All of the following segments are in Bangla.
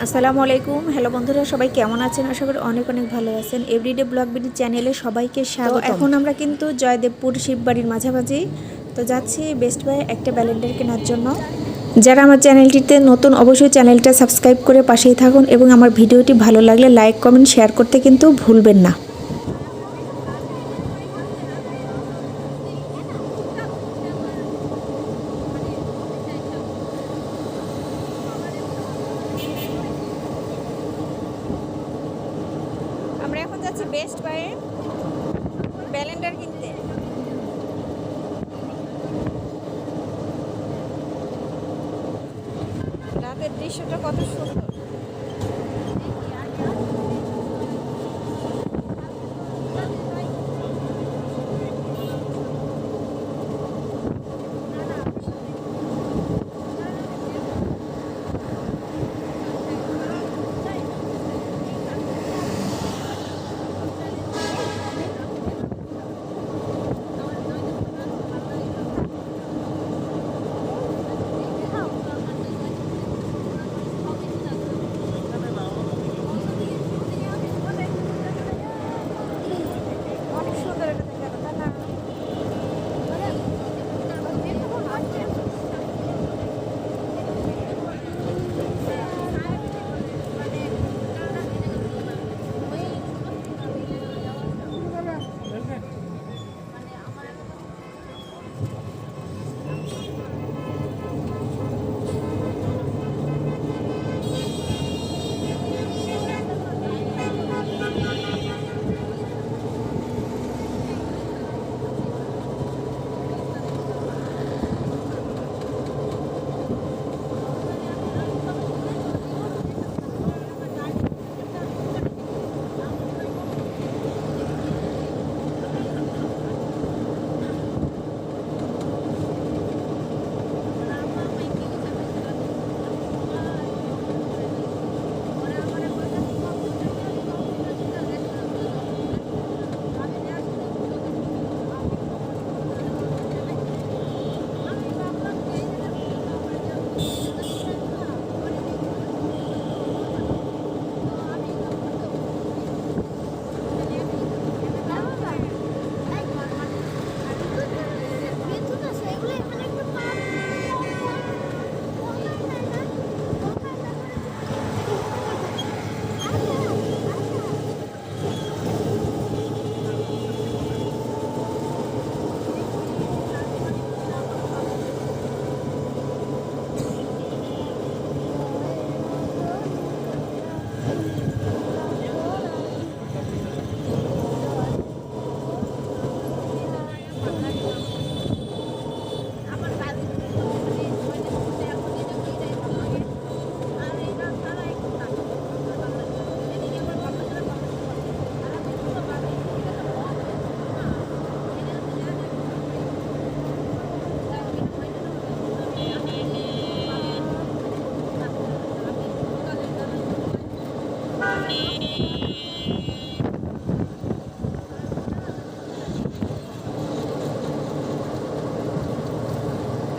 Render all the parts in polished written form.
আসসালামু আলাইকুম। হ্যালো বন্ধুরা, সবাই কেমন আছেন? আশা করি অনেক অনেক ভালো আছেন। এভরিডে ব্লগ বিডি চ্যানেলে সবাইকে স্বাগত। এখন আমরা কিন্তু জয়দেবপুর শিববাড়ির মাঝামাঝি তো যাচ্ছি বেস্ট বাই একটা ব্যালেন্ডার কেনার জন্য। যারা আমার চ্যানেলটিতে নতুন অবশ্যই চ্যানেলটা সাবস্ক্রাইব করে পাশেই থাকুন এবং আমার ভিডিওটি ভালো লাগলে লাইক কমেন্ট শেয়ার করতে কিন্তু ভুলবেন না। আমরা এখন যাচ্ছি বেস্ট বাইয়ে ব্যালেন্ডার কিনতে। রাতের দৃশ্যটা কত সুন্দর। অনেক সুন্দর এটা দেখানো, তাই না?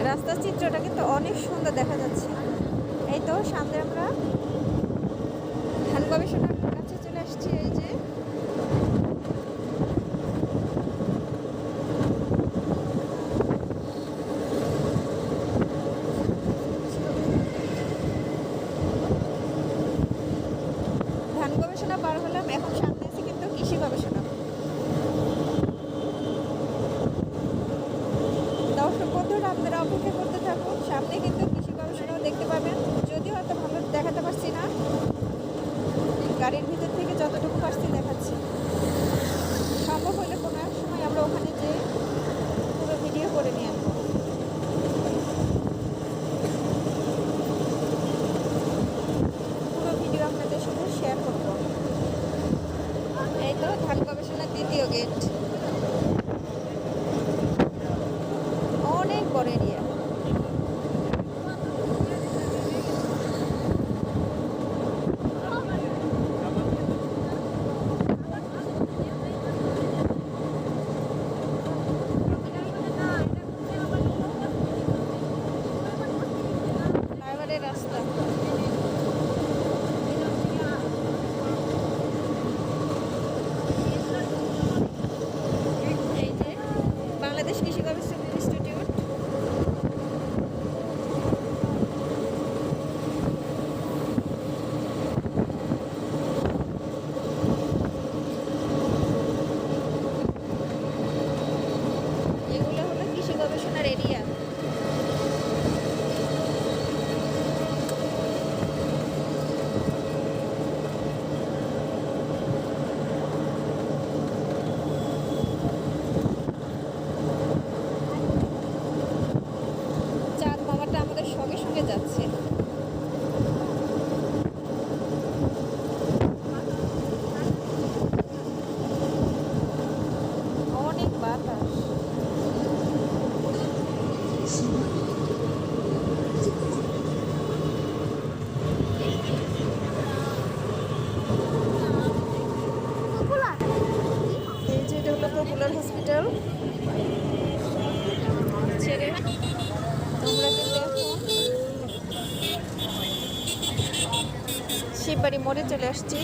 রাস্তার চিত্রটা কিন্তু অনেক সুন্দর দেখা যাচ্ছে। এই তো সামনে আমরা ধান গবেষণার কাছে চলে আসছি। এই যে ধান গবেষণা পার হলাম, এখন সামনে আছে কিন্তু কৃষি গবেষণা। দর্শক বন্ধুরা, আপনারা অপেক্ষা করতে থাকুন, সামনে কিন্তু কৃষি গবেষণাও দেখতে পাবেন। যদিও হয়তো ভালো দেখাতে পারছি না, গাড়ির ভিতর থেকে যতটুকু পারছি দেখাচ্ছি। সম্ভব হলে কোনো এক সময় আমরা ওখানে যেয়ে পুরো ভিডিও করে নিয়ে আসবো। পুরো ভিডিও আপনাদের সাথে শেয়ার করবো। এই তো ধান গবেষণার দ্বিতীয় গেট, অনেক বড় এরিয়া। চাঁদ মামাটা আমাদের সঙ্গে সঙ্গে যাচ্ছে। অনেক বাতাস। এই যে এটা হলো পপুলার হসপিটাল। ছেড়ে তোমরা কিন্তু এখন শিববাড়ি মোড়ে চলে আসছি।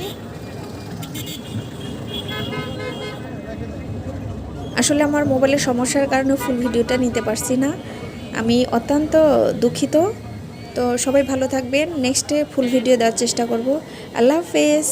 আসলে আমার মোবাইলের সমস্যার কারণে ফুল ভিডিওটা নিতে পারছি না, আমি অত্যন্ত দুঃখিত। তো সবাই ভালো থাকবেন, নেক্সটে ফুল ভিডিও দেওয়ার চেষ্টা করব। আল্লাহ হাফেজ।